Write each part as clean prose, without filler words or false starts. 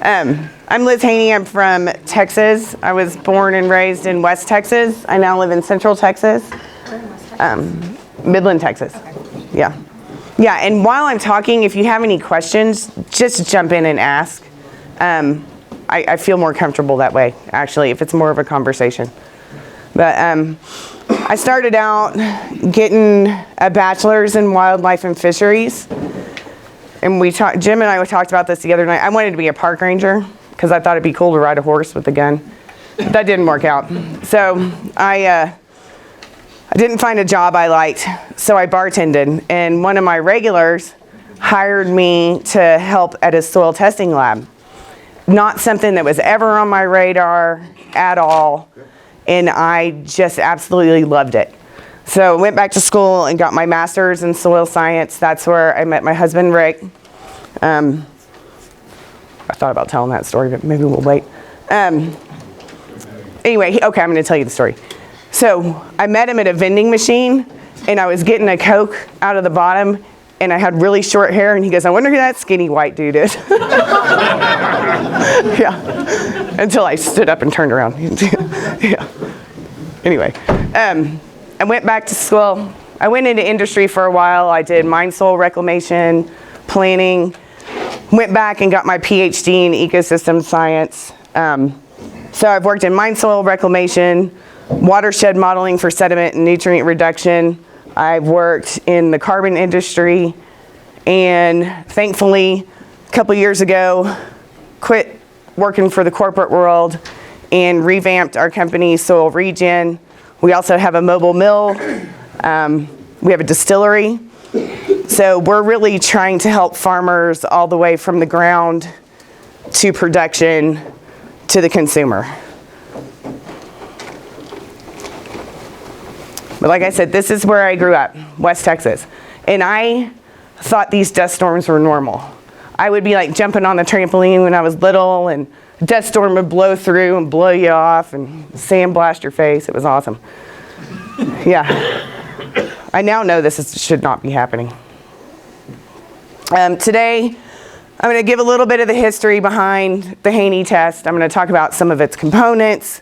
I'm Liz Haney. I'm from Texas. I was born and raised in West Texas. I now live in Central Texas. Midland, Texas. Yeah. Yeah, and while I'm talking, if you have any questions, just jump in and ask. I feel more comfortable that way, actually, if it's more of a conversation. But I started out getting a bachelor's in wildlife and fisheries. And Jim and I talked about this the other night. I wanted to be a park ranger because I thought it'd be cool to ride a horse with a gun. That didn't work out. So I didn't find a job I liked, so I bartended. And one of my regulars hired me to help at a soil testing lab. Not something that was ever on my radar at all. And I just absolutely loved it. So I went back to school and got my master's in soil science. That's where I met my husband, Rick. I thought about telling that story, but maybe we'll wait. Anyway, okay, I'm going to tell you the story. So I met him at a vending machine, and I was getting a Coke out of the bottom, and I had really short hair, and he goes, I wonder who that skinny white dude is. Yeah, until I stood up and turned around. Yeah. Anyway, I went back to school. I went into industry for a while. I did mine soil reclamation, planning, went back and got my PhD in ecosystem science. So I've worked in mine soil reclamation, watershed modeling for sediment and nutrient reduction. I've worked in the carbon industry, and thankfully, a couple years ago, quit working for the corporate world and revamped our company, Soil Regen. We also have a mobile mill. We have a distillery. So we're really trying to help farmers all the way from the ground to production to the consumer. But like I said, this is where I grew up, West Texas. And I thought these dust storms were normal. I would be like jumping on the trampoline when I was little, and a dust storm would blow through and blow you off and sandblast your face. It was awesome. Yeah. I now know should not be happening. Today, I'm going to give a little bit of the history behind the Haney test. I'm going to talk about some of its components,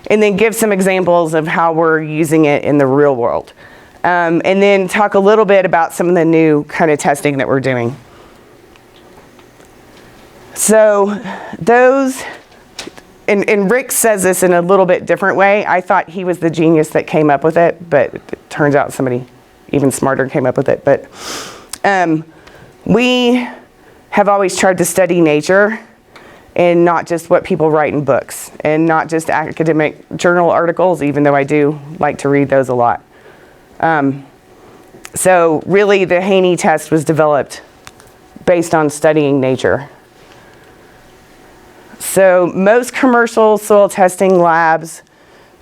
and then give some examples of how we're using it in the real world. And then talk a little bit about some of the new kind of testing that we're doing. So and Rick says this in a little bit different way. I thought he was the genius that came up with it, but it turns out somebody even smarter came up with it. But we have always tried to study nature, and not just what people write in books, and not just academic journal articles, even though I do like to read those a lot. So really, the Haney test was developed based on studying nature. So most commercial soil testing labs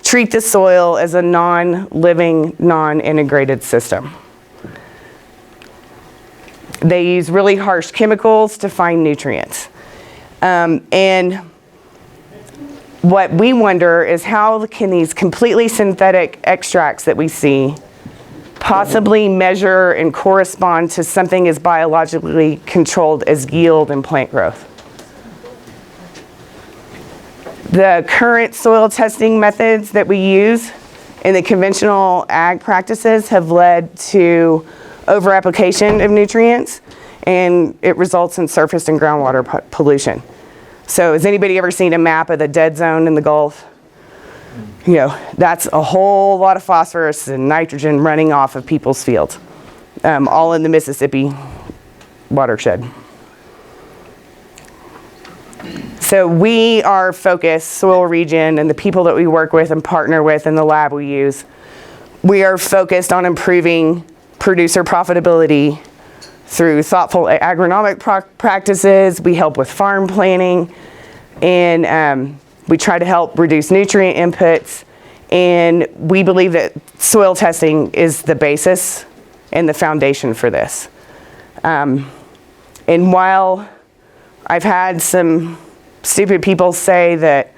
treat the soil as a non-living, non-integrated system. They use really harsh chemicals to find nutrients. And what we wonder is, how can these completely synthetic extracts that we see possibly measure and correspond to something as biologically controlled as yield and plant growth? The current soil testing methods that we use in the conventional ag practices have led to over-application of nutrients, and it results in surface and groundwater pollution. So has anybody ever seen a map of the dead zone in the Gulf? You know, that's a whole lot of phosphorus and nitrogen running off of people's fields, all in the Mississippi watershed. So we are focused, Soil Regen, and the people that we work with and partner with in the lab we use, we are focused on improving producer profitability through thoughtful agronomic practices. We help with farm planning, and we try to help reduce nutrient inputs. And we believe that soil testing is the basis and the foundation for this. And while I've had some stupid people say that,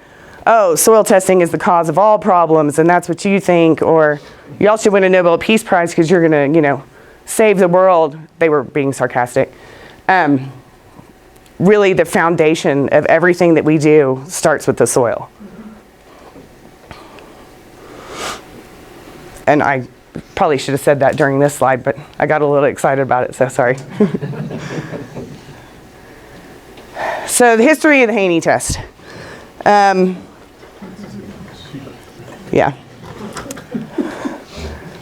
oh, soil testing is the cause of all problems, and that's what you think, or y'all should win a Nobel Peace Prize because you're gonna, save the world. They were being sarcastic. really the foundation of everything that we do starts with the soil. And I probably should have said that during this slide, but I got a little excited about it, so sorry. So the history of the Haney test. Yeah.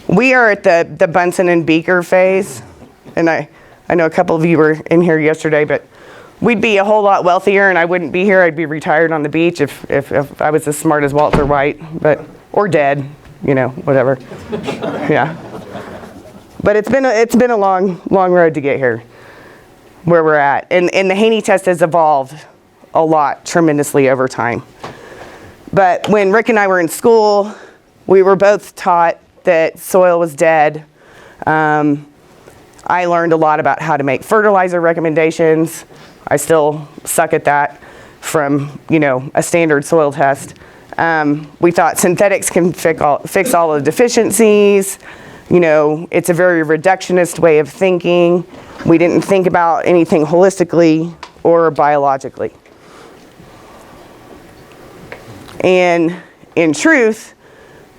We are at the Bunsen and Beaker phase, and I know a couple of you were in here yesterday, but we'd be a whole lot wealthier, and I wouldn't be here. I'd be retired on the beach if I was as smart as Walter White, or dead, whatever. Yeah. But it's been a long road to get here, where we're at, and the Haney test has evolved a lot tremendously over time. But when Rick and I were in school, we were both taught that soil was dead. I learned a lot about how to make fertilizer recommendations. I still suck at that from, a standard soil test. We thought synthetics can fix all the deficiencies. It's a very reductionist way of thinking. We didn't think about anything holistically or biologically. And in truth,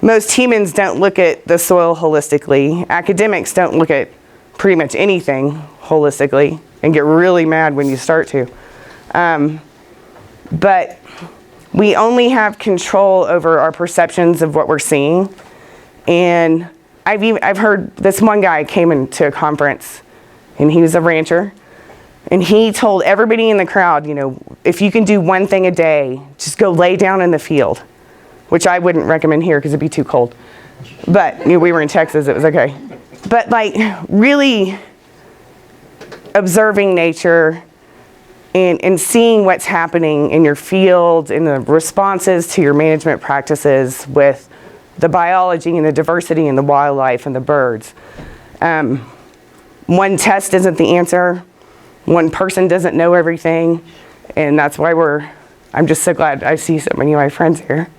most humans don't look at the soil holistically. Academics don't look at pretty much anything holistically and get really mad when you start to. But we only have control over our perceptions of what we're seeing. And I've heard this one guy came into a conference, and he was a rancher, and he told everybody in the crowd, if you can do one thing a day, just go lay down in the field, which I wouldn't recommend here because it'd be too cold. But we were in Texas, it was okay. But really observing nature and seeing what's happening in your field and the responses to your management practices with the biology and the diversity and the wildlife and the birds. One test isn't the answer. One person doesn't know everything. And that's why I'm just so glad I see so many of my friends here.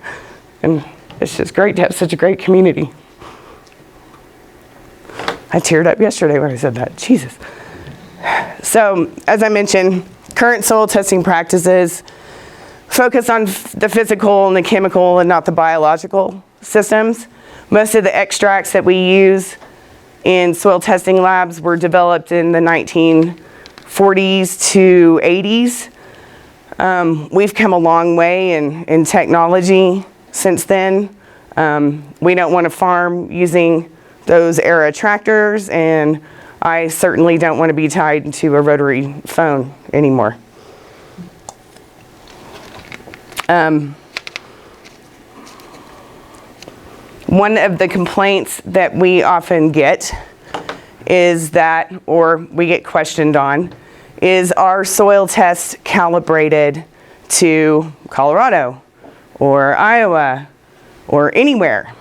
And it's just great to have such a great community. I teared up yesterday when I said that. Jesus. So, as I mentioned, current soil testing practices focus on the physical and the chemical and not the biological systems. Most of the extracts that we use in soil testing labs were developed in the 1940s to 80s. We've come a long way in technology since then. We don't want to farm using those era tractors, and I certainly don't want to be tied to a rotary phone anymore. One of the complaints that we often get is that, or we get questioned on, is our soil test calibrated to Colorado or Iowa or anywhere?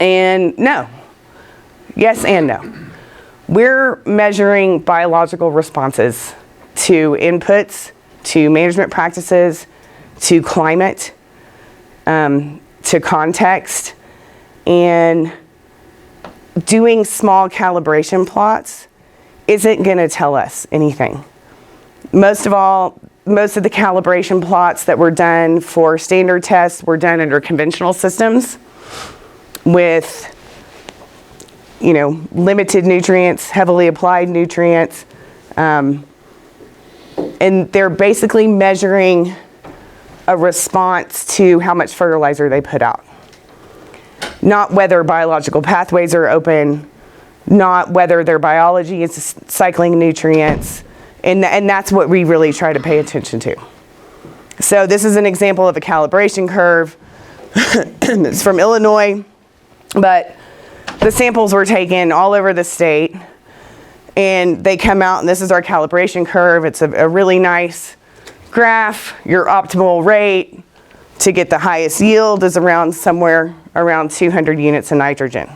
And no. Yes and no. We're measuring biological responses to inputs, to management practices, to climate, to context, and doing small calibration plots isn't going to tell us anything. Most of the calibration plots that were done for standard tests were done under conventional systems with, limited nutrients, heavily applied nutrients, and they're basically measuring a response to how much fertilizer they put out. Not whether biological pathways are open, not whether their biology is cycling nutrients, and that's what we really try to pay attention to. So this is an example of a calibration curve. It's from Illinois, but the samples were taken all over the state, and they come out, and this is our calibration curve. It's a really nice graph. Your optimal rate to get the highest yield is somewhere around 200 units of nitrogen.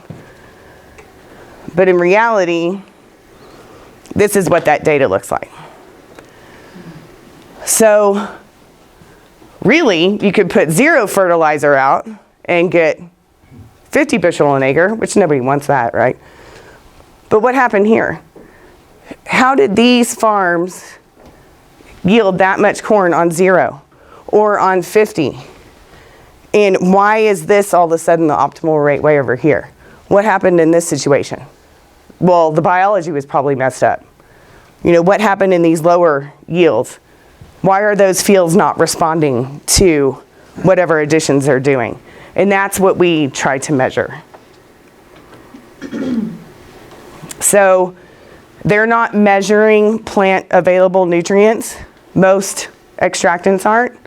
But in reality, this is what that data looks like. So really, you could put 0 fertilizer out and get 50 bushel an acre, which nobody wants that, right? But what happened here? How did these farms yield that much corn on 0 or on 50? And why is this all of a sudden the optimal rate way over here? What happened in this situation? Well, the biology was probably messed up. You know, what happened in these lower yields? Why are those fields not responding to whatever additions they're doing? And that's what we try to measure. So they're not measuring plant available nutrients. Most extractants aren't.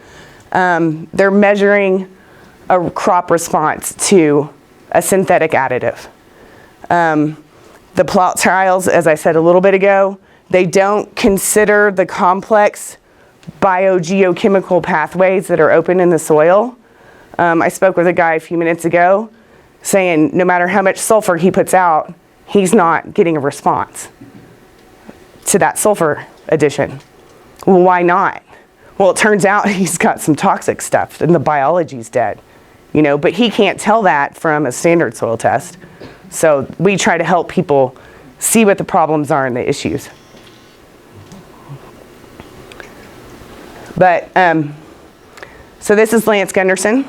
They're measuring a crop response to a synthetic additive. The plot trials, as I said a little bit ago, they don't consider the complex biogeochemical pathways that are open in the soil. I spoke with a guy a few minutes ago saying no matter how much sulfur he puts out, he's not getting a response to that sulfur addition. Well, why not? Well, it turns out he's got some toxic stuff and the biology's dead, you know, but he can't tell that from a standard soil test. So we try to help people see what the problems are and the issues. But, so this is Lance Gunderson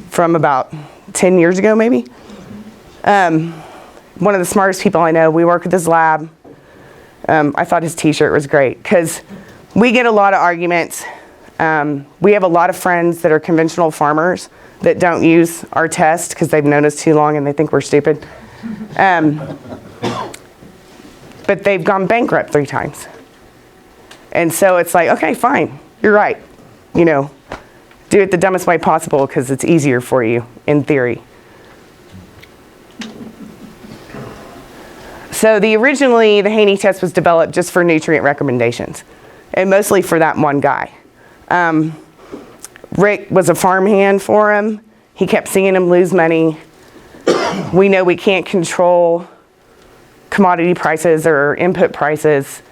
from about 10 years ago, maybe. One of the smartest people I know. We work at this lab. I thought his t-shirt was great because we get a lot of arguments. We have a lot of friends that are conventional farmers that don't use our test because they've known us too long and they think we're stupid. But they've gone bankrupt 3 times. And so it's like, okay, fine, you're right. You know, do it the dumbest way possible because it's easier for you in theory. So originally the Haney test was developed just for nutrient recommendations and mostly for that one guy. Rick was a farmhand for him. He kept seeing him lose money. We know we can't control commodity prices or input prices,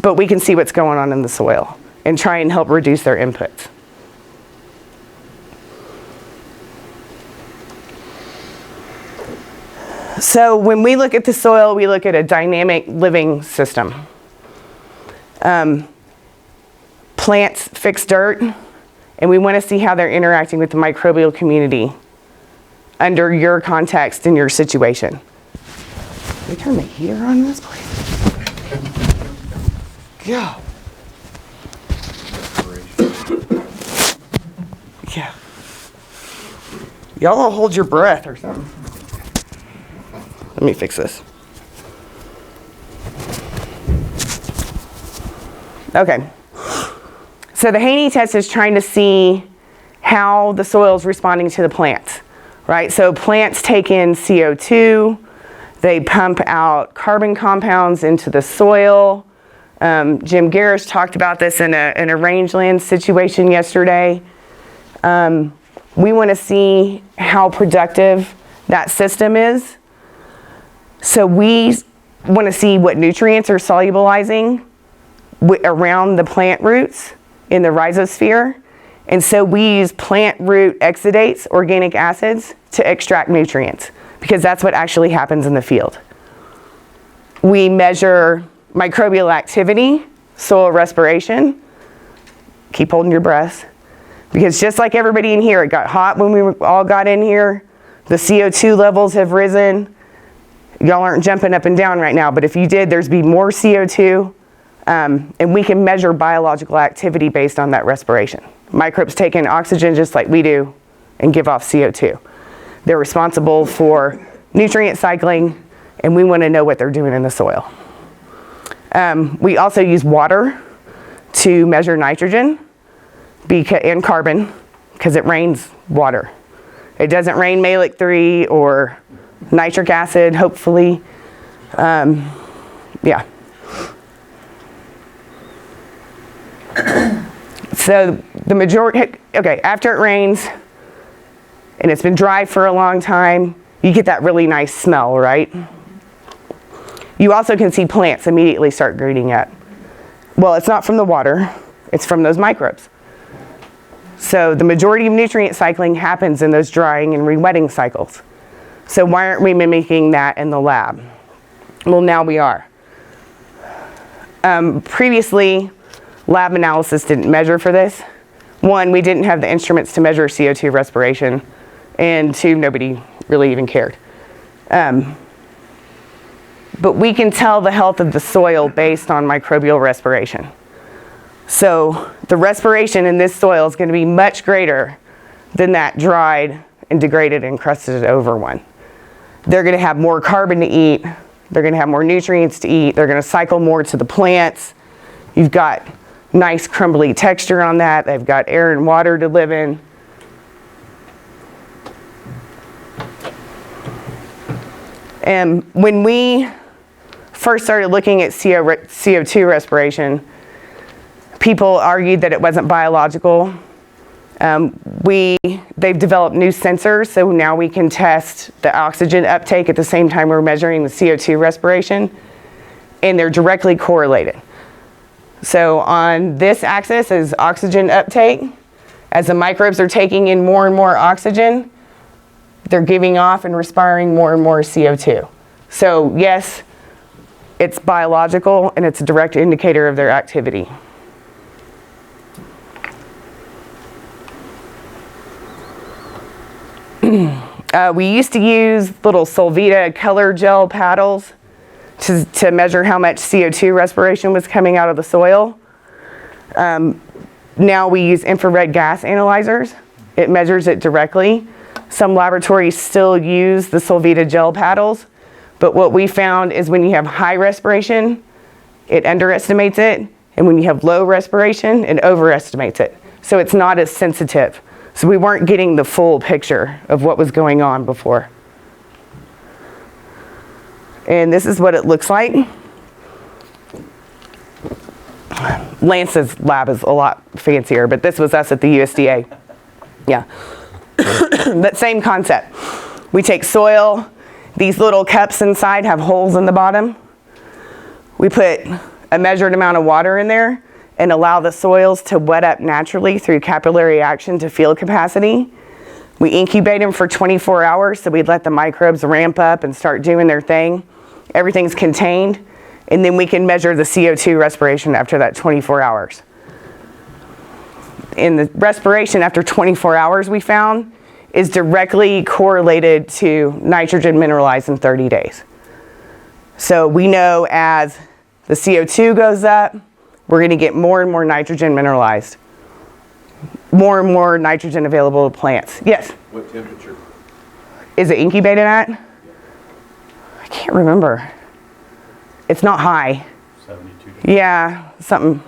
but we can see what's going on in the soil and try and help reduce their inputs. So when we look at the soil, we look at a dynamic living system. Plants fix dirt, and we want to see how they're interacting with the microbial community under your context and your situation. Can we turn the heater on in this place? Yeah. Yeah. Y'all hold your breath or something. Let me fix this. Okay. So the Haney test is trying to see how the soil is responding to the plants, right? So plants take in CO2, they pump out carbon compounds into the soil. Jim Garrish talked about this in a rangeland situation yesterday. We want to see how productive that system is. So we want to see what nutrients are solubilizing around the plant roots in the rhizosphere. And so we use plant root exudates, organic acids, to extract nutrients because that's what actually happens in the field. We measure microbial activity, soil respiration. Keep holding your breath. Because just like everybody in here, it got hot when we all got in here. The CO2 levels have risen. Y'all aren't jumping up and down right now, but if you did, there'd be more CO2. And we can measure biological activity based on that respiration. Microbes take in oxygen just like we do and give off CO2. They're responsible for nutrient cycling, and we want to know what they're doing in the soil. We also use water to measure nitrogen and carbon because it rains water. It doesn't rain malic 3 or nitric acid, hopefully. Yeah. So the majority, okay, after it rains and it's been dry for a long time, you get that really nice smell, right? You also can see plants immediately start greening up. Well, it's not from the water, it's from those microbes. So the majority of nutrient cycling happens in those drying and re-wetting cycles. So why aren't we mimicking that in the lab? Well, now we are. Previously, lab analysis didn't measure for this. One, we didn't have the instruments to measure CO2 respiration, and two, nobody really even cared. But we can tell the health of the soil based on microbial respiration. So the respiration in this soil is going to be much greater than that dried and degraded and crusted over one. They're going to have more carbon to eat. They're going to have more nutrients to eat. They're going to cycle more to the plants. You've got nice crumbly texture on that. They've got air and water to live in. And when we first started looking at CO2 respiration, people argued that it wasn't biological. They've developed new sensors, so now we can test the oxygen uptake at the same time we're measuring the CO2 respiration, and they're directly correlated. So on this axis is oxygen uptake. As the microbes are taking in more and more oxygen, they're giving off and respiring more and more CO2. So yes, it's biological and it's a direct indicator of their activity. We used to use little Solvita color gel paddles to measure how much CO2 respiration was coming out of the soil. Now we use infrared gas analyzers. It measures it directly. Some laboratories still use the Solvita gel paddles, but what we found is when you have high respiration, it underestimates it, and when you have low respiration, it overestimates it. So it's not as sensitive. So we weren't getting the full picture of what was going on before. And this is what it looks like. Lance's lab is a lot fancier, but this was us at the USDA. Yeah. But same concept. We take soil. These little cups inside have holes in the bottom. We put a measured amount of water in there and allow the soils to wet up naturally through capillary action to field capacity. We incubate them for 24 hours, so we'd let the microbes ramp up and start doing their thing. Everything's contained, and then we can measure the CO2 respiration after that 24 hours. And the respiration after 24 hours, we found, is directly correlated to nitrogen mineralized in 30 days. So we know as the CO2 goes up, we're going to get more and more nitrogen mineralized. More and more nitrogen available to plants. Yes? What temperature? Is it incubated at? I can't remember. It's not high. 72 degrees. Yeah, something.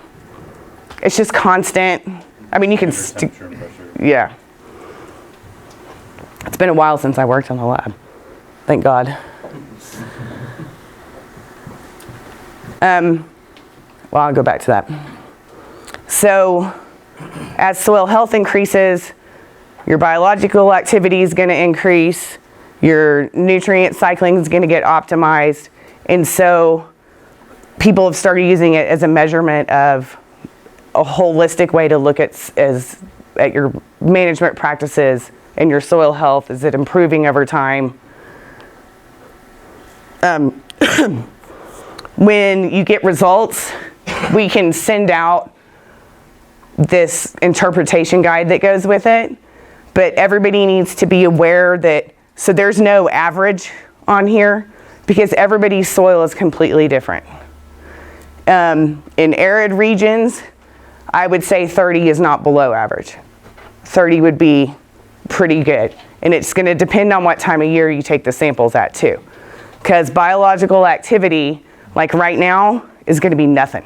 It's just constant. I mean, you can... Yeah. It's been a while since I worked in the lab. Thank God. Well, I'll go back to that. So, as soil health increases, your biological activity is going to increase, your nutrient cycling is going to get optimized, and so people have started using it as a measurement of a holistic way to look at your management practices and your soil health. Is it improving over time? When you get results, we can send out this interpretation guide that goes with it, but everybody needs to be aware that, so there's no average on here because everybody's soil is completely different. In arid regions, I would say 30 is not below average. 30 would be pretty good, and it's going to depend on what time of year you take the samples at too, because biological activity, like right now, is going to be nothing.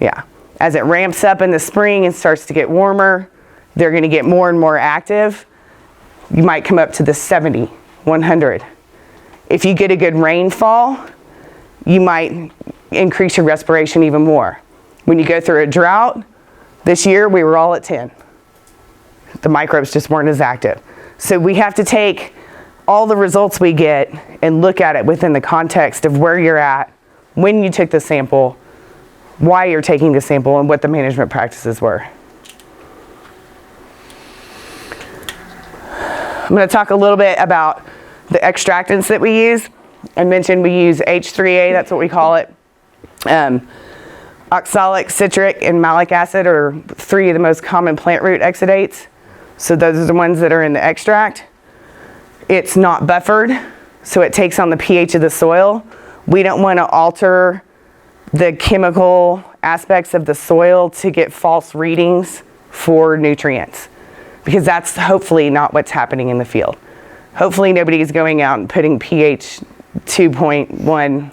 Yeah. As it ramps up in the spring and starts to get warmer, they're going to get more and more active. You might come up to the 70, 100. If you get a good rainfall, you might increase your respiration even more. When you go through a drought, this year we were all at 10. The microbes just weren't as active. So we have to take all the results we get and look at it within the context of where you're at, when you took the sample, why you're taking the sample, and what the management practices were. I'm going to talk a little bit about the extractants that we use. I mentioned we use H3A, that's what we call it. Oxalic, citric, and malic acid are 3 of the most common plant root exudates. So those are the ones that are in the extract. It's not buffered, so it takes on the pH of the soil. We don't want to alter the chemical aspects of the soil to get false readings for nutrients, because that's hopefully not what's happening in the field. Hopefully nobody is going out and putting pH 2.1,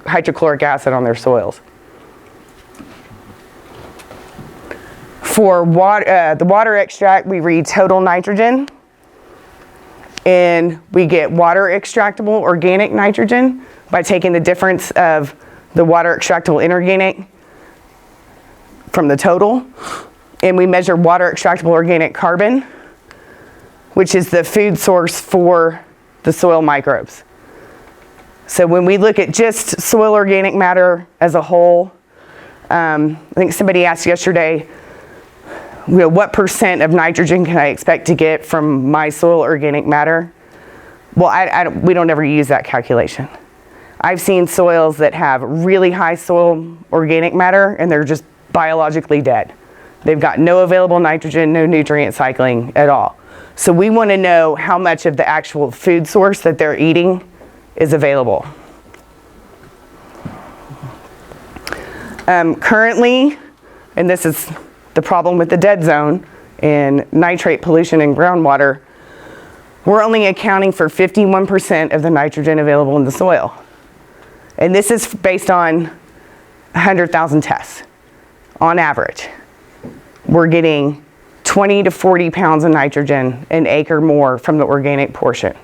hydrochloric acid on their soils. For the water extract, we read total nitrogen, and we get water extractable organic nitrogen by taking the difference of the water extractable inorganic from the total, and we measure water extractable organic carbon, which is the food source for the soil microbes. So when we look at just soil organic matter as a whole, I think somebody asked yesterday, what % of nitrogen can I expect to get from my soil organic matter? Well, we don't ever use that calculation. I've seen soils that have really high soil organic matter and they're just biologically dead. They've got no available nitrogen, no nutrient cycling at all. So we want to know how much of the actual food source that they're eating is available. Currently, and this is the problem with the dead zone and nitrate pollution in groundwater, we're only accounting for 51% of the nitrogen available in the soil. And this is based on 100,000 tests on average. We're getting 20 to 40 pounds of nitrogen an acre more from the organic portion.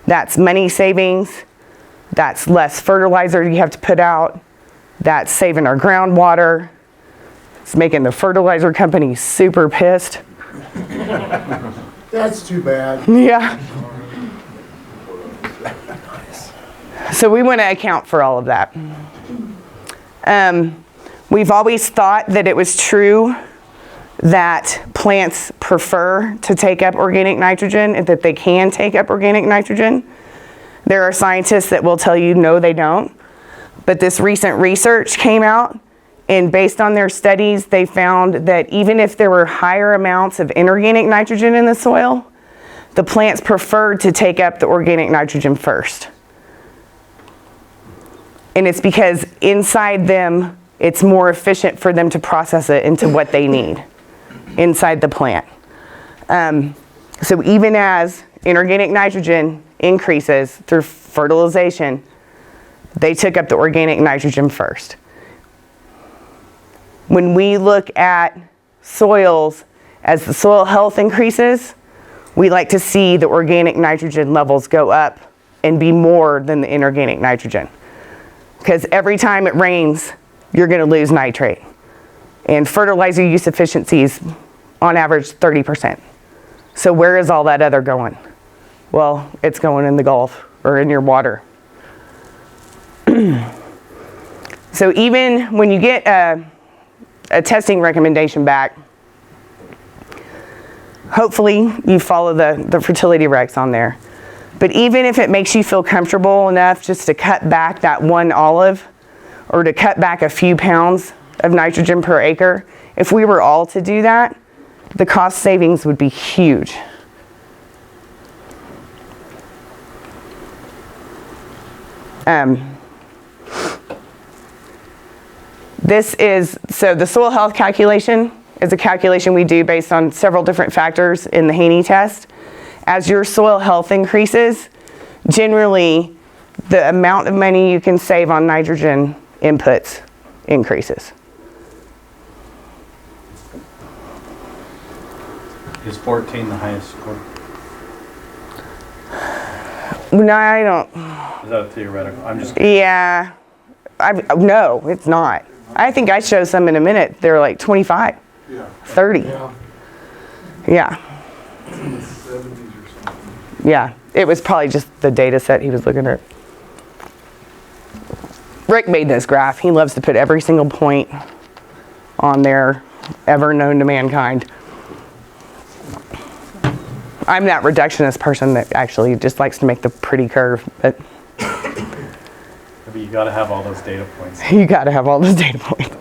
That's money savings, that's less fertilizer you have to put out, that's saving our groundwater, it's making the fertilizer company super pissed. That's too bad. Yeah. So we want to account for all of that. We've always thought that it was true that plants prefer to take up organic nitrogen and that they can take up organic nitrogen. There are scientists that will tell you no, they don't. But this recent research came out, and based on their studies, they found that even if there were higher amounts of inorganic nitrogen in the soil, the plants preferred to take up the organic nitrogen first. And it's because inside them, it's more efficient for them to process it into what they need inside the plant. So even as inorganic nitrogen increases through fertilization, they took up the organic nitrogen first. When we look at soils, as the soil health increases, we like to see the organic nitrogen levels go up and be more than the inorganic nitrogen. Because every time it rains, you're going to lose nitrate. And fertilizer use efficiency is on average 30%. So where is all that other going? Well, it's going in the Gulf or in your water. So even when you get a testing recommendation back, hopefully you follow the fertility regs on there. But even if it makes you feel comfortable enough just to cut back that 1 olive or to cut back a few pounds of nitrogen per acre, if we were all to do that, the cost savings would be huge. So the soil health calculation is a calculation we do based on several different factors in the Haney test. As your soil health increases, generally the amount of money you can save on nitrogen inputs increases. Is 14 the highest score? No, I don't. Is that theoretical? I'm just. Yeah. No, it's not. I think I show some in a minute. They're like 25, 30. Yeah. Yeah, it was probably just the data set he was looking at. Rick made this graph. He loves to put every single point on there ever known to mankind. I'm that reductionist person that actually just likes to make the pretty curve. But Have you You gotta have all those data points. You got to have all those data points.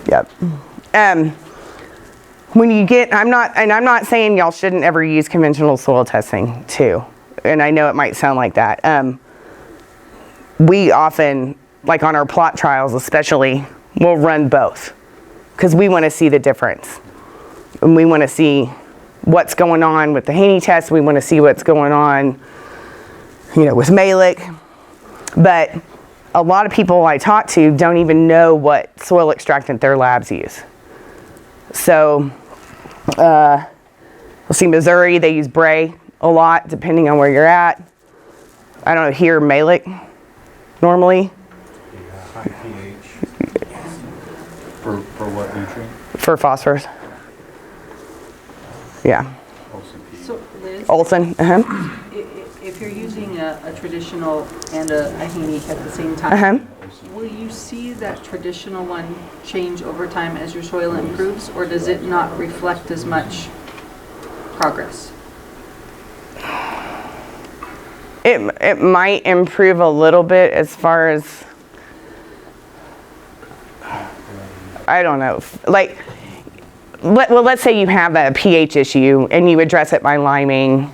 Yep. When you get, I'm not saying y'all shouldn't ever use conventional soil testing too. And I know it might sound like that. We often, like on our plot trials especially, we'll run both because we want to see the difference. And we want to see what's going on with the Haney test. We want to see what's going on, with Malik. But a lot of people I talk to don't even know what soil extractant their labs use. So, we'll see Missouri, they use Bray a lot, depending on where you're at. I don't know, here, Malik, normally. Yeah, high pH. For what nutrient? For phosphorus. Yeah. So, Liz, Olson, if you're using a traditional and a Haney at the same time, will you see that traditional one change over time as your soil improves, or does it not reflect as much progress? It might improve a little bit as far as, I don't know, like, let's say you have a pH issue and you address it by liming.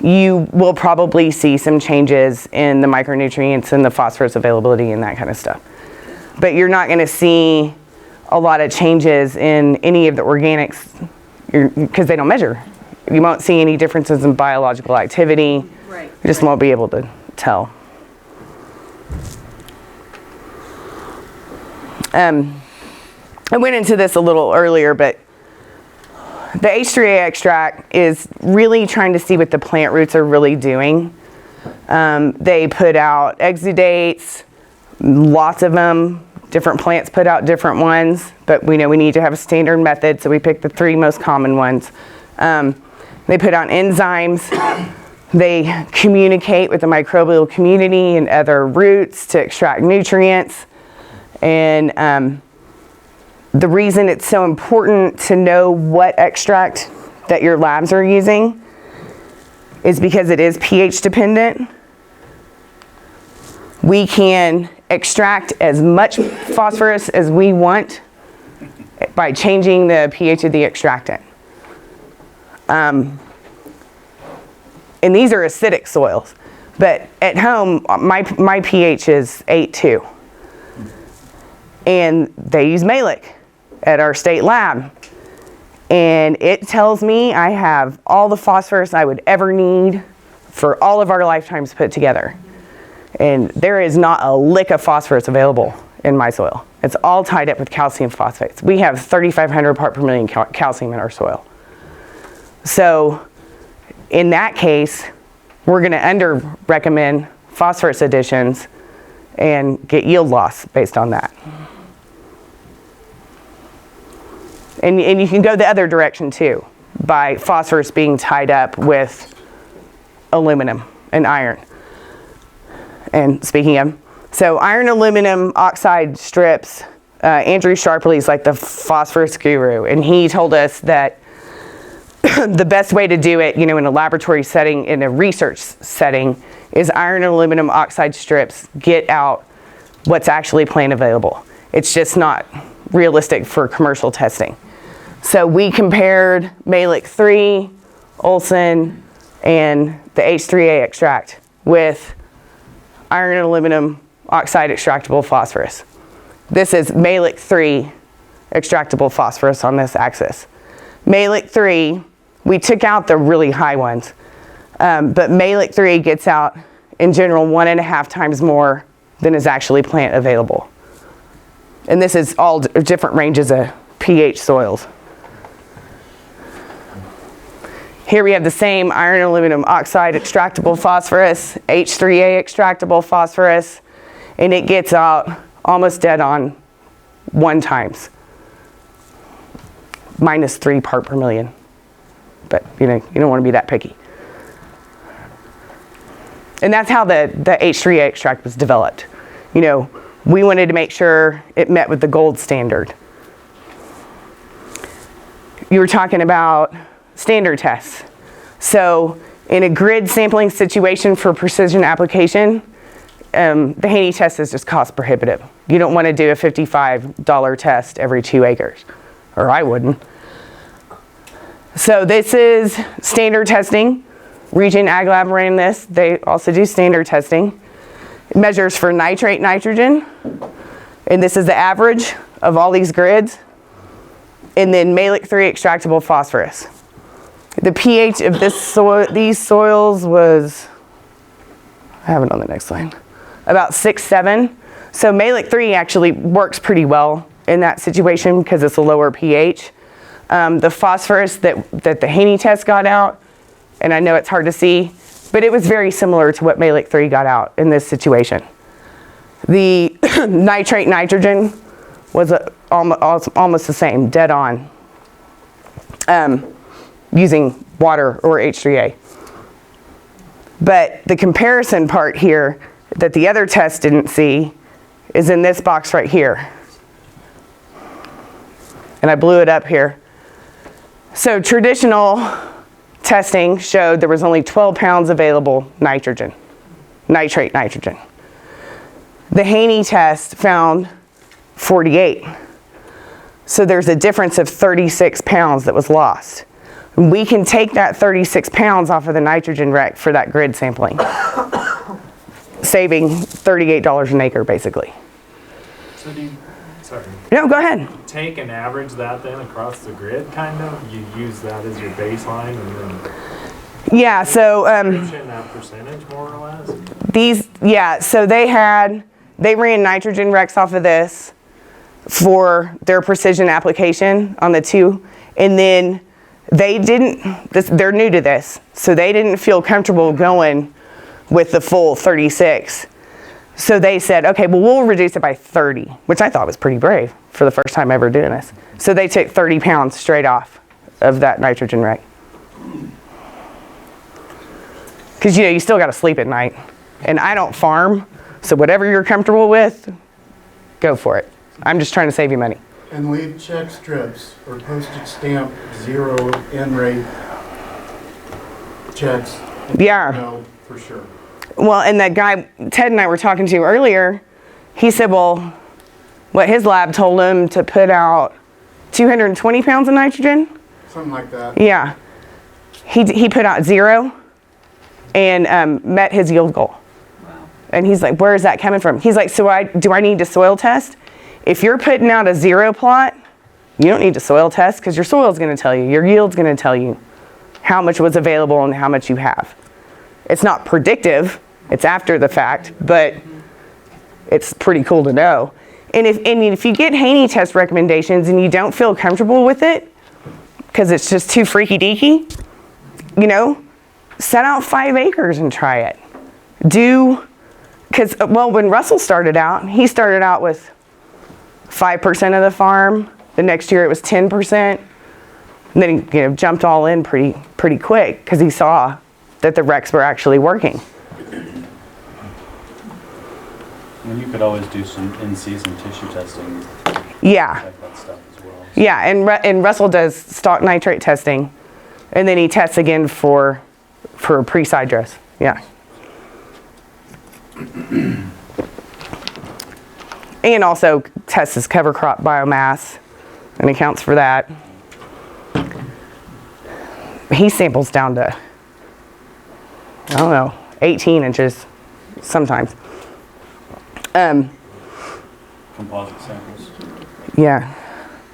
You will probably see some changes in the micronutrients and the phosphorus availability and that kind of stuff. But you're not going to see a lot of changes in any of the organics because they don't measure. You won't see any differences in biological activity. Right. You just won't be able to tell. I went into this a little earlier, but the H3A extract is really trying to see what the plant roots are really doing. They put out exudates, lots of them. Different plants put out different ones, but we know we need to have a standard method, so we picked the 3 most common ones. They put out enzymes. They communicate with the microbial community and other roots to extract nutrients. And the reason it's so important to know what extract that your labs are using is because it is pH dependent. We can extract as much phosphorus as we want by changing the pH of the extractant. And these are acidic soils, but at home, my pH is 8.2. And they use Malik at our state lab. And it tells me I have all the phosphorus I would ever need for all of our lifetimes put together. And there is not a lick of phosphorus available in my soil. It's all tied up with calcium phosphates. We have 3,500 part per million calcium in our soil. So in that case, we're going to under-recommend phosphorus additions and get yield loss based on that. And you can go the other direction too, by phosphorus being tied up with aluminum and iron. And speaking of, so iron aluminum oxide strips, Andrew Sharpley is like the phosphorus guru, and he told us that the best way to do it, in a laboratory setting, in a research setting, is iron and aluminum oxide strips get out what's actually plant available. It's just not realistic for commercial testing. So we compared Malik 3, Olson, and the H3A extract with iron and aluminum oxide extractable phosphorus. This is Malik 3 extractable phosphorus on this axis. Malik 3, we took out the really high ones, but Malik 3 gets out in general 1.5 times more than is actually plant available. And this is all different ranges of pH soils. Here we have the same iron and aluminum oxide extractable phosphorus, H3A extractable phosphorus, and it gets out almost dead on 1 times. -3 part per million. But you don't want to be that picky. And that's how the H3A extract was developed. We wanted to make sure it met with the gold standard. You were talking about standard tests. So in a grid sampling situation for precision application, the Haney test is just cost prohibitive. You don't want to do a $55 test every 2 acres, or I wouldn't. So this is standard testing. Region Ag Lab ran this. They also do standard testing. It measures for nitrate nitrogen, and this is the average of all these grids. And then Malic-3 extractable phosphorus. The pH of these soils was, I have it on the next slide, about 6-7. So Malic-3 actually works pretty well in that situation because it's a lower pH. The phosphorus that the Haney test got out, and I know it's hard to see, but it was very similar to what Malic-3 got out in this situation. The nitrate nitrogen was almost the same, dead on, using water or H3A. But the comparison part here that the other test didn't see is in this box right here. And I blew it up here. So traditional testing showed there was only 12 pounds available nitrogen, nitrate nitrogen. The Haney test found 48. So there's a difference of 36 pounds that was lost. We can take that 36 pounds off of the nitrogen rec for that grid sampling, saving $38 an acre basically. So do you, sorry. No, go ahead. Take and average that then across the grid, kind of? You use that as your baseline and then Yeah, so that percentage more or less? so they ran nitrogen recs off of this for their precision application on the 2, and then they're new to this, so they didn't feel comfortable going with the full 36. So they said, okay, well, we'll reduce it by 30, which I thought was pretty brave for the first time ever doing this. So they took 30 pounds straight off of that nitrogen rec. Because, you still got to sleep at night. And I don't farm, so whatever you're comfortable with, go for it. I'm just trying to save you money. And leave check strips or postage stamp 0 N-rate checks. Yeah. No, for sure. Well, and that guy Ted and I were talking to earlier, he said, well, what his lab told him to put out 220 pounds of nitrogen. Something like that. Yeah. He put out 0 and met his yield goal. Wow. And he's like, where is that coming from? He's like, so do I need to soil test? If you're putting out a 0 plot, you don't need to soil test because your soil's going to tell you, your yield's going to tell you how much was available and how much you have. It's not predictive, it's after the fact, but it's pretty cool to know. And if you get Haney test recommendations and you don't feel comfortable with it because it's just too freaky deaky, set out 5 acres and try it. Because when Russell started out, he started out with 5% of the farm. The next year it was 10%. And then he jumped all in pretty quick because he saw that the recs were actually working. And you could always do some in-season tissue testing. Yeah. Check that stuff as well. Yeah, and Russell does stock nitrate testing, and then he tests again for pre-side dress. Yeah. And also tests his cover crop biomass and accounts for that. He samples down to, 18 inches sometimes. Composite samples. Yeah.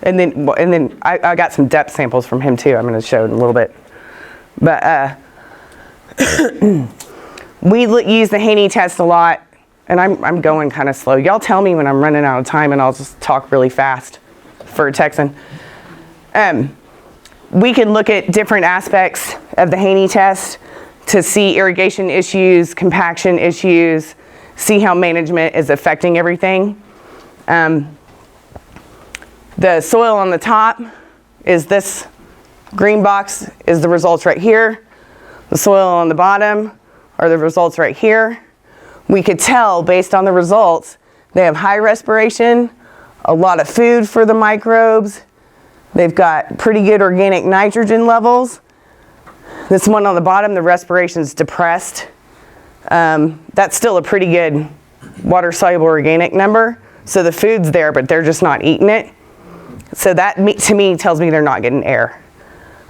And then I got some depth samples from him too. I'm going to show in a little bit. But we use the Haney test a lot, and I'm going kind of slow. Y'all tell me when I'm running out of time, and I'll just talk really fast for a Texan. We can look at different aspects of the Haney test to see irrigation issues, compaction issues, see how management is affecting everything. The soil on the top is this green box is the results right here. The soil on the bottom are the results right here. We could tell based on the results, they have high respiration, a lot of food for the microbes. They've got pretty good organic nitrogen levels. This one on the bottom, the respiration's depressed. That's still a pretty good water-soluble organic number. So the food's there, but they're just not eating it. So that, to me, tells me they're not getting air.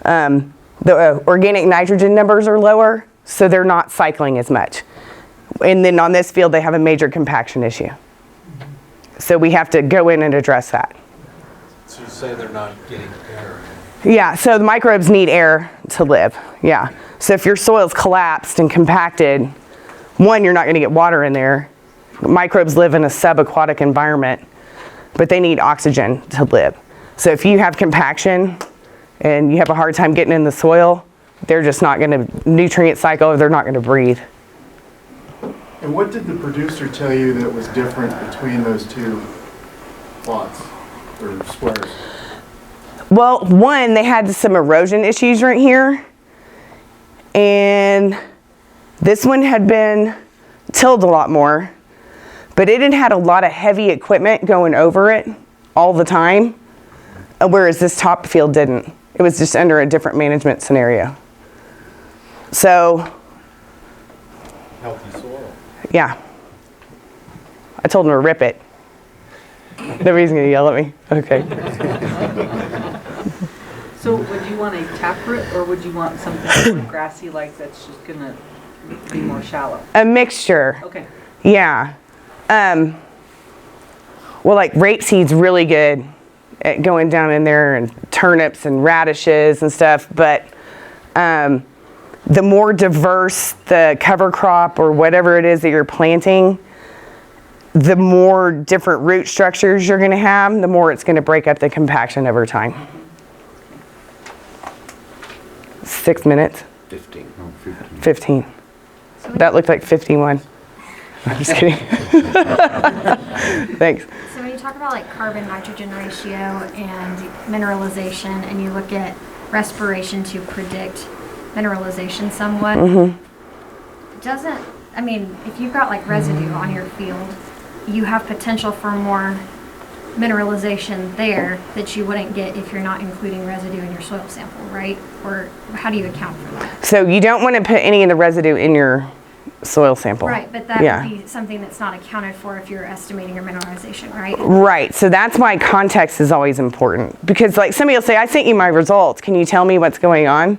The organic nitrogen numbers are lower, so they're not cycling as much. And then on this field, they have a major compaction issue. So we have to go in and address that. So you say they're not getting air. Yeah, so the microbes need air to live, yeah. So if your soil's collapsed and compacted, one, you're not gonna get water in there. Microbes live in a subaquatic environment, but they need oxygen to live. So if you have compaction and you have a hard time getting in the soil, they're just not gonna nutrient cycle, they're not gonna breathe. And what did the producer tell you that was different between those two plots or squares? Well, one, they had some erosion issues right here. And this one had been tilled a lot more, but it had a lot of heavy equipment going over it all the time, whereas this top field didn't. It was just under a different management scenario. So, Healthy soil. yeah. I told him to rip it. Nobody's gonna yell at me. Okay. So would you want a taproot, or would you want something more grassy-like that's just gonna be more shallow? A mixture. Okay. Yeah. Well, like rapeseed's really good at going down in there, and turnips and radishes and stuff, but the more diverse the cover crop or whatever it is that you're planting, the more different root structures you're gonna have, the more it's gonna break up the compaction over time. 6 minutes? 15. 15. That looked like 51. I'm just kidding. Thanks. So when you talk about like carbon nitrogen ratio and mineralization, and you look at respiration to predict mineralization somewhat, doesn't, I mean, if you've got like residue on your field, you have potential for more mineralization there that you wouldn't get if you're not including residue in your soil sample, right? Or how do you account for that? So you don't want to put any of the residue in your soil sample. Right, but that Yeah. would be something that's not accounted for if you're estimating your mineralization, right? Right, so that's why context is always important. Because like somebody will say, I sent you my results, can you tell me what's going on?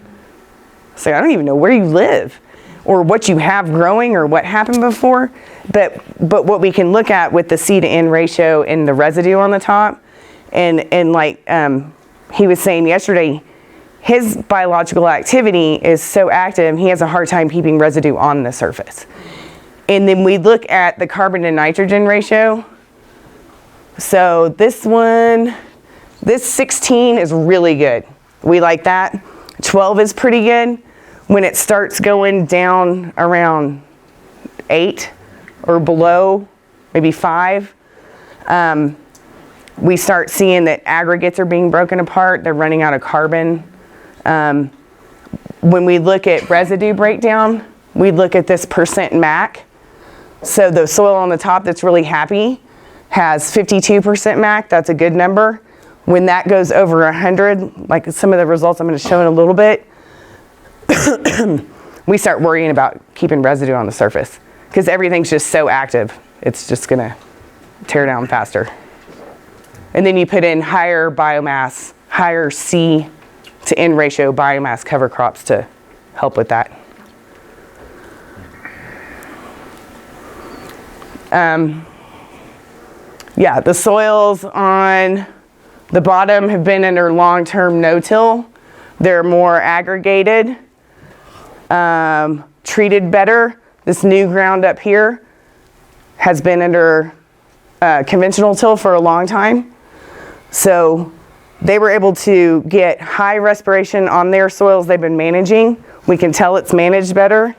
Say, I don't even know where you live or what you have growing or what happened before. But what we can look at with the C to N ratio and the residue on the top, and like he was saying yesterday, his biological activity is so active, he has a hard time keeping residue on the surface. And then we look at the carbon to nitrogen ratio. So this one, this 16 is really good. We like that. 12 is pretty good. When it starts going down around 8 or below, maybe 5, we start seeing that aggregates are being broken apart. They're running out of carbon. When we look at residue breakdown, we look at this percent MAC. So the soil on the top that's really happy has 52% MAC. That's a good number. When that goes over 100, like some of the results I'm going to show in a little bit, we start worrying about keeping residue on the surface because everything's just so active. It's just going to tear down faster. And then you put in higher biomass, higher C to N ratio biomass cover crops to help with that. Yeah, the soils on the bottom have been under long-term no-till. They're more aggregated, treated better. This new ground up here has been under conventional till for a long time. So they were able to get high respiration on their soils they've been managing. We can tell it's managed better.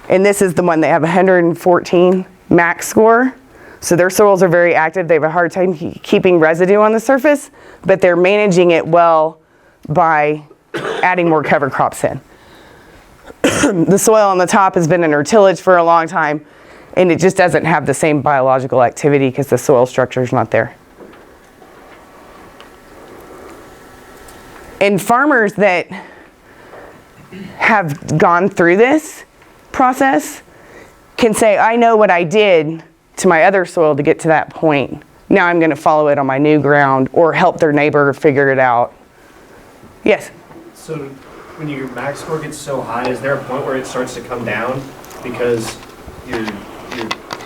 And this is the one they have 114 max score. So their soils are very active. They have a hard time keeping residue on the surface, but they're managing it well by adding more cover crops in. The soil on the top has been under tillage for a long time, and it just doesn't have the same biological activity because the soil structure is not there. And farmers that have gone through this process can say, I know what I did to my other soil to get to that point. Now I'm going to follow it on my new ground or help their neighbor figure it out. Yes? So when your max score gets so high, is there a point where it starts to come down because you're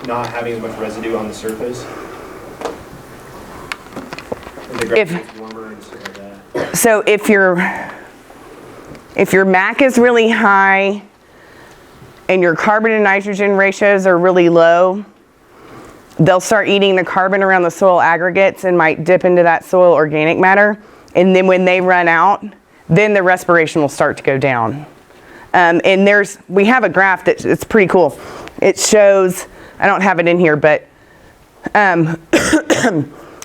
not having as much residue on the surface? Or the ground gets warmer and stuff like that? So if your MAC is really high and your carbon and nitrogen ratios are really low, they'll start eating the carbon around the soil aggregates and might dip into that soil organic matter. And then when they run out, then the respiration will start to go down. And we have a graph that it's pretty cool. It shows, I don't have it in here, but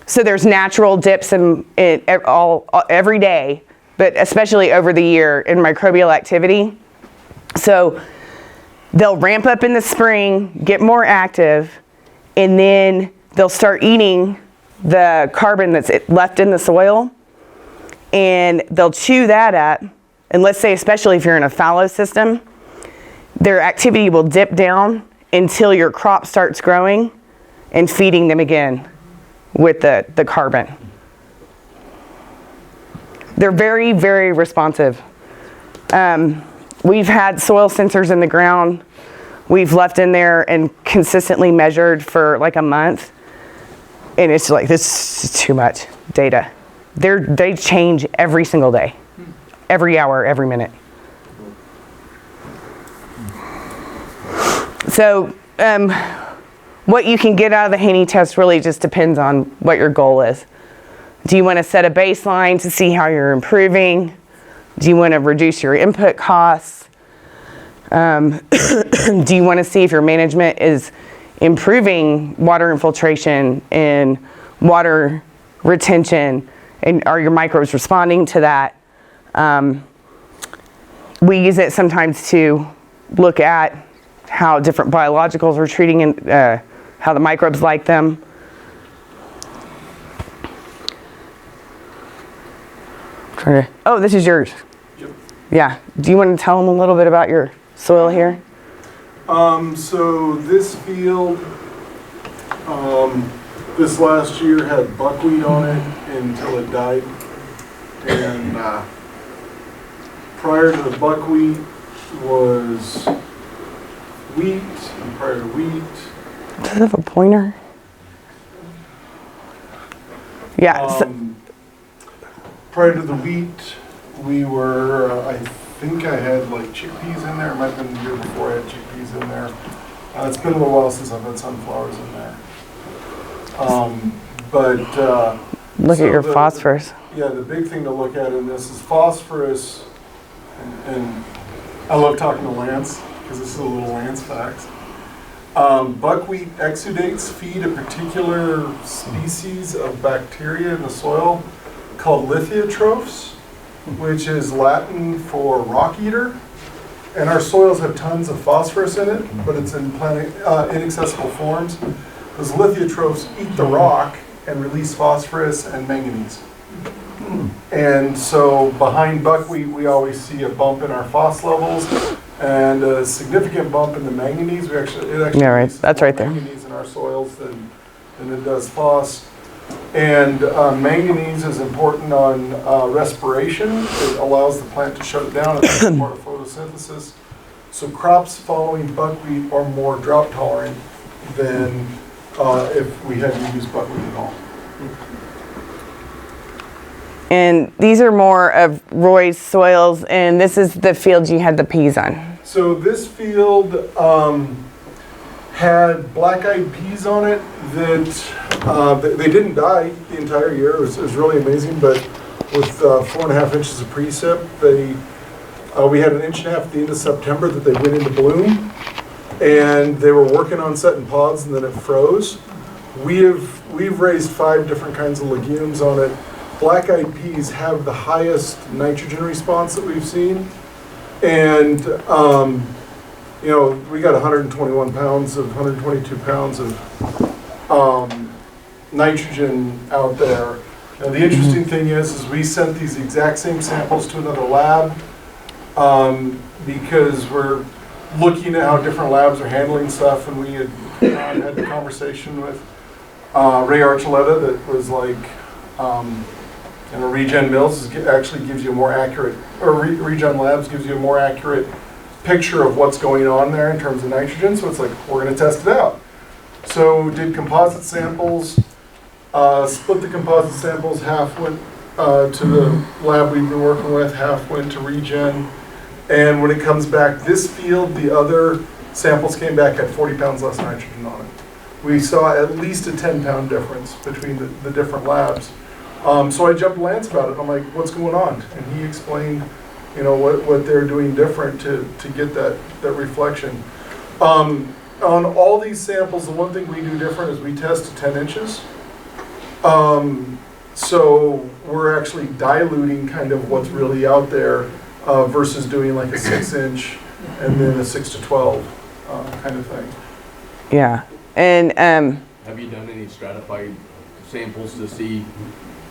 so there's natural dips in every day, but especially over the year in microbial activity. So they'll ramp up in the spring, get more active, and then they'll start eating the carbon that's left in the soil, and they'll chew that up. And let's say, especially if you're in a fallow system, their activity will dip down until your crop starts growing and feeding them again with the carbon. They're very, very responsive. We've had soil sensors in the ground. We've left in there and consistently measured for like a month. And it's like, this is too much data. They change every single day, every hour, every minute. So what you can get out of the Haney test really just depends on what your goal is. Do you want to set a baseline to see how you're improving? Do you want to reduce your input costs? Do you want to see if your management is improving water infiltration and water retention, and are your microbes responding to that? We use it sometimes to look at how different biologicals are treating and how the microbes like them. Oh, this is yours. Yep. Yeah. Do you want to tell them a little bit about your soil here? So this field, this last year had buckwheat on it until it died. And prior to the buckwheat was wheat, and prior to wheat. Does it have a pointer? Yeah. Prior to the wheat, we were, I think I had like chickpeas in there. It might have been the year before I had chickpeas in there. It's been a little while since I've had sunflowers in there. Look at your phosphorus. Yeah, the big thing to look at in this is phosphorus, and I love talking to Lance, because this is a little Lance fact. Buckwheat exudates feed a particular species of bacteria in the soil called lithotrophs, which is Latin for rock eater. And our soils have tons of phosphorus in it, but it's in inaccessible forms. Those lithotrophs eat the rock and release phosphorus and manganese. And so behind buckwheat, we always see a bump in our phos levels and a significant bump in the manganese. It actually yeah, right. That's right there. Manganese in our soils than it does phos. And manganese is important on respiration. It allows the plant to shut it down. It's part of photosynthesis. So crops following buckwheat are more drought tolerant than if we had to use buckwheat at all. And these are more of Roy's soils, and this is the field you had the peas on. So this field had black-eyed peas on it that they didn't die the entire year. It was really amazing, but with 4.5 inches of precip, we had 1.5 inches at the end of September that they went into bloom, and they were working on setting pods, and then it froze. We've raised 5 different kinds of legumes on it. Black-eyed peas have the highest nitrogen response that we've seen, and we got 122 pounds of nitrogen out there. Now the interesting thing is we sent these exact same samples to another lab because looking at how different labs are handling stuff, and we had a conversation with Ray Archuleta that was like, Regen Mills actually gives you a more accurate, or Regen Labs gives you a more accurate picture of what's going on there in terms of nitrogen. So it's like, we're going to test it out. So did composite samples, split the composite samples, half went to the lab we've been working with, half went to Regen. And when it comes back this field, the other samples came back at 40 pounds less nitrogen on it. We saw at least a 10-pound difference between the different labs. So I jumped to Lance about it. I'm like, what's going on? And he explained, what they're doing different to get that reflection. On all these samples, the one thing we do different is we test to 10 inches. So we're actually diluting kind of what's really out there versus doing like a 6-inch and then a 6 to 12 kind of thing. Yeah. And have you done any stratified samples to see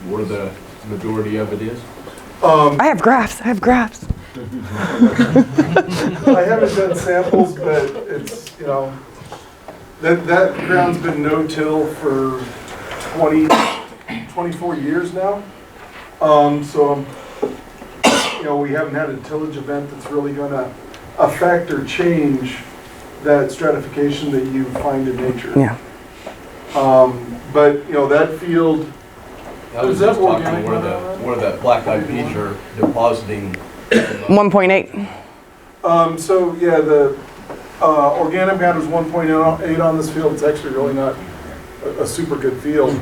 where the majority of it is? I have graphs. I haven't done samples, but it's, that ground's been no-till for 24 years now. So, we haven't had a tillage event that's really going to affect or change that stratification that you find in nature. Yeah. But, that field... I was just talking where the black eyed peas are depositing. 1.8. So yeah, the organic matter is 1.8 on this field. It's actually really not a super good field.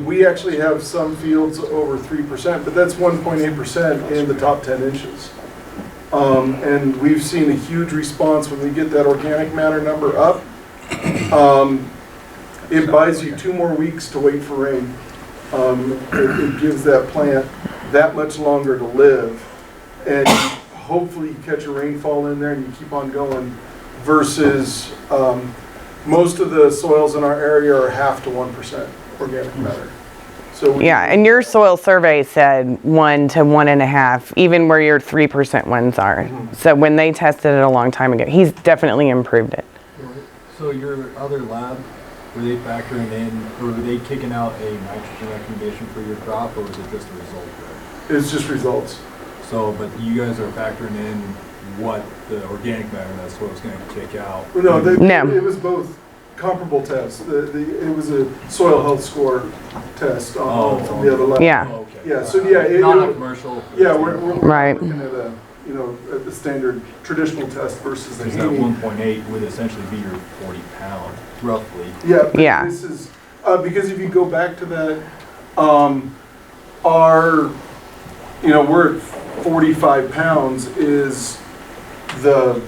We actually have some fields over 3%, but that's 1.8% in the top 10 inches. And we've seen a huge response when we get that organic matter number up. It buys you 2 more weeks to wait for rain. It gives that plant that much longer to live, and hopefully you catch a rainfall in there and you keep on going, versus most of the soils in our area are half to 1% organic matter. So Yeah, and your soil survey said 1 to 1.5, even where your 3% ones are. Mm-hmm. So when they tested it a long time ago, he's definitely improved it. So your other lab, were they factoring in, or were they kicking out a nitrogen recommendation for your crop, or was it just a result there? it's just results. So, but you guys are factoring in what the organic matter that soil is going to kick out? No, No. It was both comparable tests. It was a soil health score test from the other lab. Yeah. Oh, okay. Yeah, so yeah, Not a commercial. yeah, we're Right. looking at at the standard traditional test versus the Because that Haney. 1.8 would essentially be your 40 pound, roughly. Yeah, but Yeah. this is, because if you go back to that, we're at 45 pounds is the,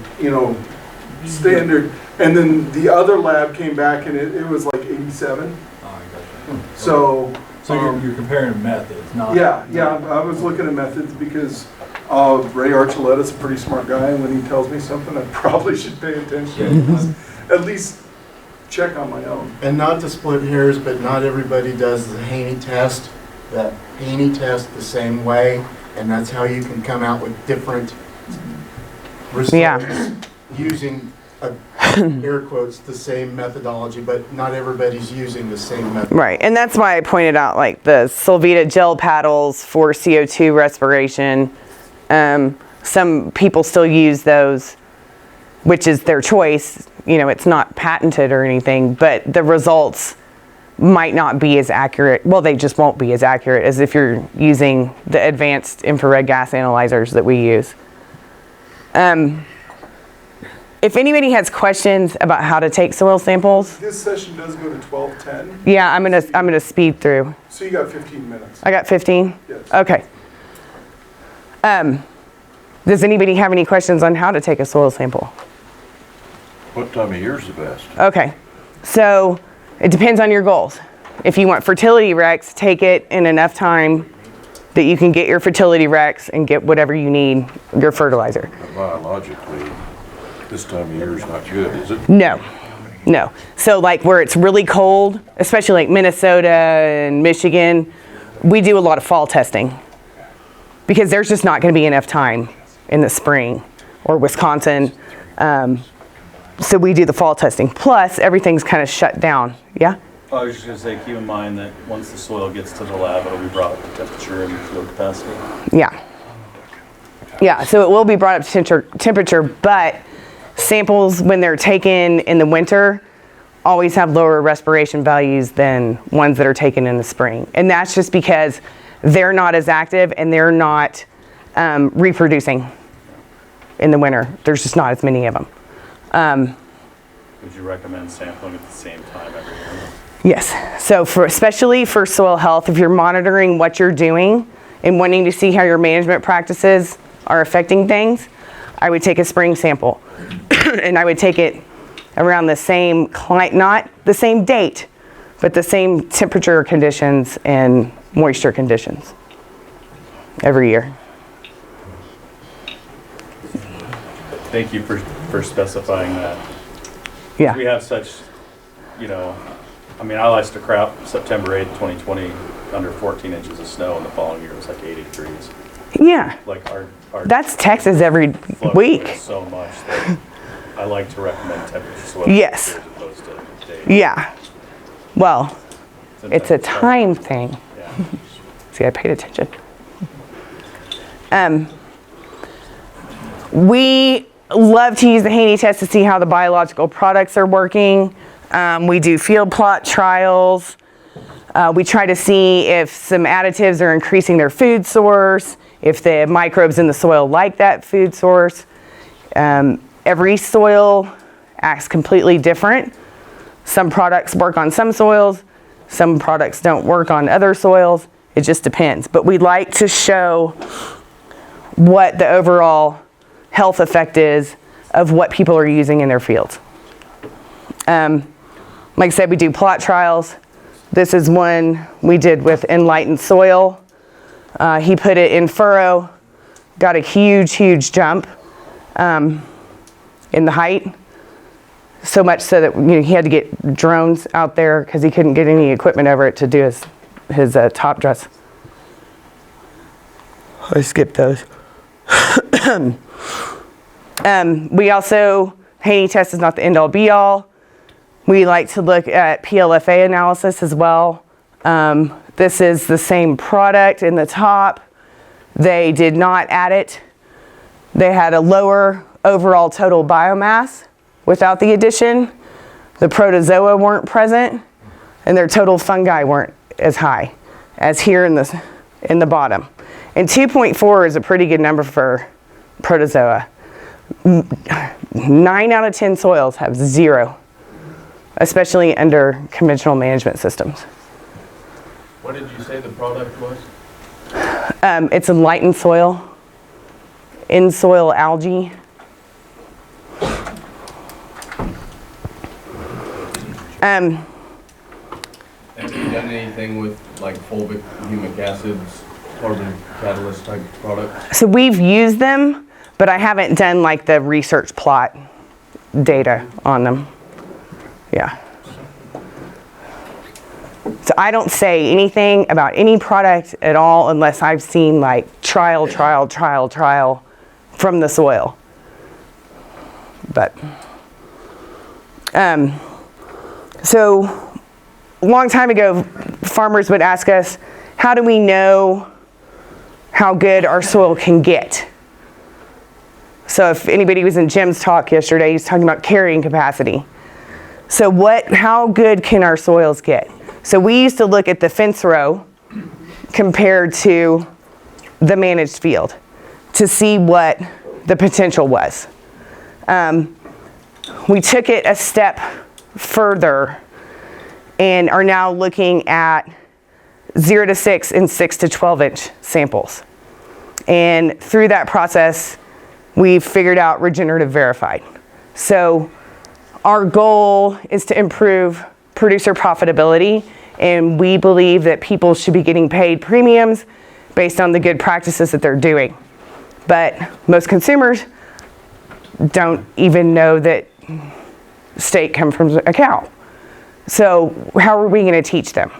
standard. And then the other lab came back and it was like 87. Oh, I gotcha. So, So you're comparing methods, not... yeah, I was looking at methods because Ray Archuleta's a pretty smart guy, and when he tells me something, I probably should pay attention. At least check on my own. And not to split hairs, but not everybody does the Haney test. The Haney test the same way, and that's how you can come out with different results using, air quotes, the same methodology, but not everybody's using the same method. Right, and that's why I pointed out like the Solvita gel paddles for CO2 respiration. Some people still use those, which is their choice. It's not patented or anything, but the results might not be as accurate. Well, they just won't be as accurate as if you're using the advanced infrared gas analyzers that we use. If anybody has questions about how to take soil samples, This session does go to 12:10, yeah, I'm gonna speed through. so you got 15 minutes. I got 15? Yes. Okay. Does anybody have any questions on how to take a soil sample? What time of year is the best? Okay, so it depends on your goals. If you want fertility recs, take it in enough time that you can get your fertility recs and get whatever you need, your fertilizer. Biologically, this time of year is not good, is it? No. So like where it's really cold, especially like Minnesota and Michigan, we do a lot of fall testing because there's just not going to be enough time in the spring, or Wisconsin. So we do the fall testing. Plus, everything's kind of shut down. Yeah? I was just gonna say, keep in mind that once the soil gets to the lab, it'll be brought up to temperature and flow capacity. Yeah. Yeah, so it will be brought up to temperature, but samples, when they're taken in the winter, always have lower respiration values than ones that are taken in the spring. And that's just because they're not as active and they're not reproducing in the winter. There's just not as many of them. Would you recommend sampling at the same time every year? Yes. So especially for soil health, if you're monitoring what you're doing and wanting to see how your management practices are affecting things, I would take a spring sample. And I would take it around the same not the same date, but the same temperature conditions and moisture conditions every year. Thank you for specifying that. Yeah. We have such, I mean, I liked to crop September 8th, 2020, under 14 inches of snow, and the following year it was like 80 degrees. Yeah. Like our That's Texas every week. So much that I like to recommend temperature soil Yes. as opposed to days. Yeah. Well, it's a Sometimes time thing. Yeah. See, I paid attention. We love to use the Haney test to see how the biological products are working. We do field plot trials. We try to see if some additives are increasing their food source, if the microbes in the soil like that food source. Every soil acts completely different. Some products work on some soils, some products don't work on other soils. It just depends. But we like to show what the overall health effect is of what people are using in their fields. Like I said, we do plot trials. This is one we did with Enlightened Soil. He put it in furrow, got a huge jump in the height. So much so that he had to get drones out there because he couldn't get any equipment over it to do his top dress. I skipped those. We also, Haney test is not the end-all be-all. We like to look at PLFA analysis as well. This is the same product in the top. They did not add it. They had a lower overall total biomass without the addition. The protozoa weren't present, and their total fungi weren't as high as here in the bottom. And 2.4 is a pretty good number for protozoa. 9 out of 10 soils have 0, especially under conventional management systems. What did you say the product was? It's Enlightened Soil, in-soil algae. Have you done anything with like fulvic humic acids, carbon catalyst type products? So we've used them, but I haven't done like the research plot data on them. Yeah. So I don't say anything about any product at all unless I've seen like trial from the soil. But, so a long time ago, farmers would ask us, how do we know how good our soil can get? So if anybody was in Jim's talk yesterday, he was talking about carrying capacity. So how good can our soils get? So we used to look at the fence row compared to the managed field to see what the potential was. We took it a step further and are now looking at 0 to 6 and 6 to 12 inch samples. And through that process, we've figured out regenerative verified. So our goal is to improve producer profitability, and we believe that people should be getting paid premiums based on the good practices that they're doing. But most consumers don't even know that steak comes from a cow. So how are we going to teach them?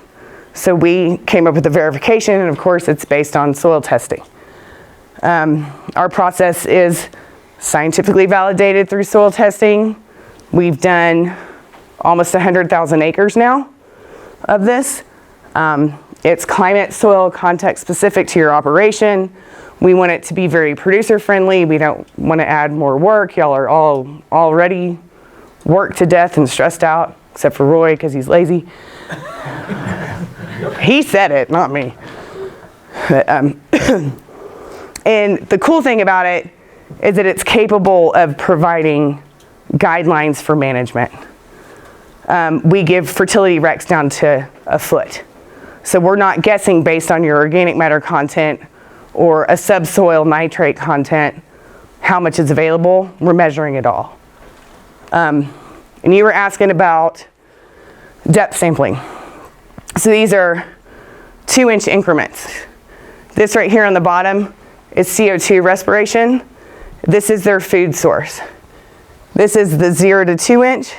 So we came up with the verification, and of course it's based on soil testing. Our process is scientifically validated through soil testing. We've done almost 100,000 acres now of this. It's climate, soil, context specific to your operation. We want it to be very producer friendly. We don't want to add more work. Y'all are all already worked to death and stressed out, except for Roy because he's lazy. He said it, not me. But, and the cool thing about it is that it's capable of providing guidelines for management. We give fertility recs down to a foot. So we're not guessing based on your organic matter content or a subsoil nitrate content how much is available. We're measuring it all. And you were asking about depth sampling. So these are 2-inch increments. This right here on the bottom is CO2 respiration. This is their food source. This is the 0 to 2 inch,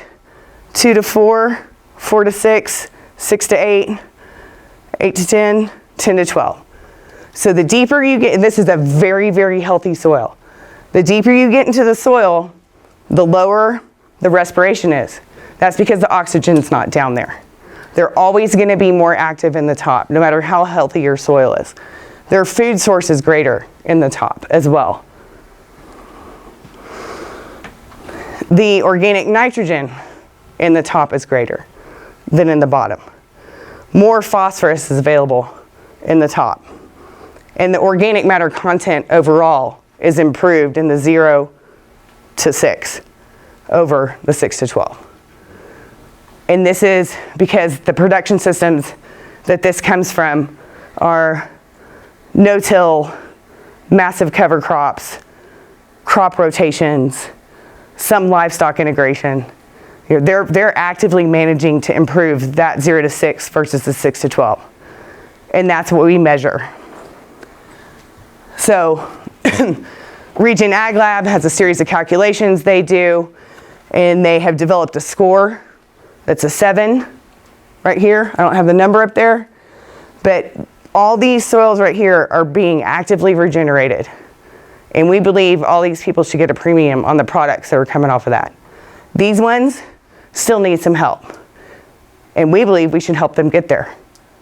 2 to 4, 4 to 6, 6 to 8, 8 to 10, 10 to 12. So the deeper you get, and this is a very, very healthy soil. The deeper you get into the soil, the lower the respiration is. That's because the oxygen's not down there. They're always going to be more active in the top, no matter how healthy your soil is. Their food source is greater in the top as well. The organic nitrogen in the top is greater than in the bottom. More phosphorus is available in the top. And the organic matter content overall is improved in the 0 to 6 over the 6 to 12. And this is because the production systems that this comes from are no-till, massive cover crops, crop rotations, some livestock integration. They're actively managing to improve that 0 to 6 versus the 6 to 12. And that's what we measure. So Region Ag Lab has a series of calculations they do, and they have developed a score that's a 7 right here. I don't have the number up there, but all these soils right here are being actively regenerated. And we believe all these people should get a premium on the products that are coming off of that. These ones still need some help. And we believe we should help them get there.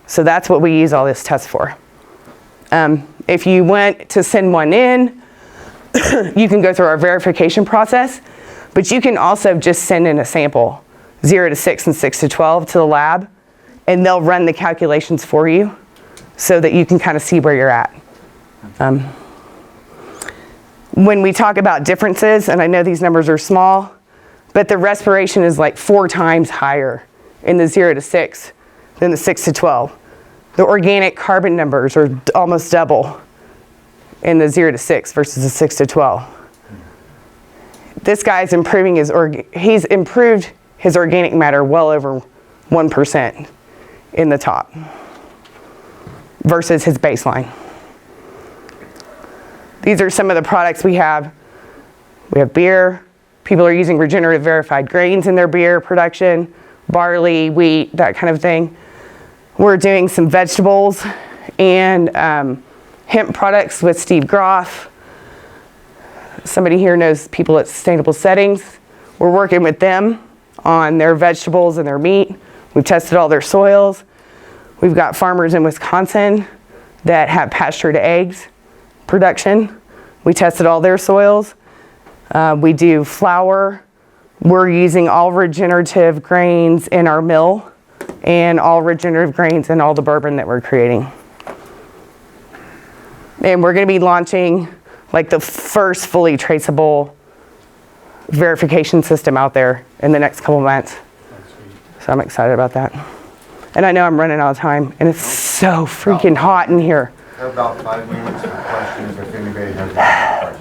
So that's what we use all this test for. If you want to send one in, you can go through our verification process, but you can also just send in a sample, 0 to 6 and 6 to 12 to the lab, and they'll run the calculations for you so that you can kind of see where you're at. When we talk about differences, and I know these numbers are small, but the respiration is like 4 times higher in the 0 to 6 than the 6 to 12. The organic carbon numbers are almost double in the 0 to 6 versus the 6 to 12. This guy's improving he's improved his organic matter well over 1% in the top versus his baseline. These are some of the products we have. We have beer. People are using regenerative verified grains in their beer production, barley, wheat, that kind of thing. We're doing some vegetables and hemp products with Steve Groff. Somebody here knows people at Sustainable Settings. We're working with them on their vegetables and their meat. We've tested all their soils. We've got farmers in Wisconsin that have pasture to eggs production. We tested all their soils. We do flour. We're using all regenerative grains in our mill and all regenerative grains in all the bourbon that we're creating. And we're going to be launching like the first fully traceable verification system out there in the next couple months. So I'm excited about that. And I know I'm running out of time, and it's so freaking hot in here. I have about 5 minutes for questions if anybody has any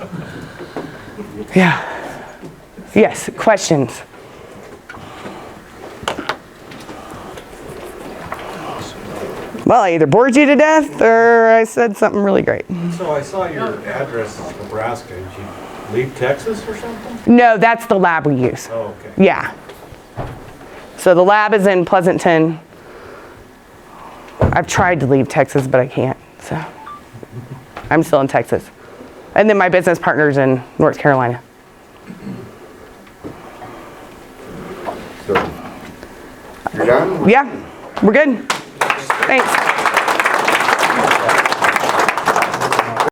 questions. Yeah. Yes, questions. Well, I either bored you to death or I said something really great. So I saw your address is Nebraska. Did you leave Texas or something? No, that's the lab we use. Oh, okay. Yeah. So the lab is in Pleasanton. I've tried to leave Texas, but I can't. So I'm still in Texas. And then my business partner's in North Carolina. Yeah, we're good. Thanks.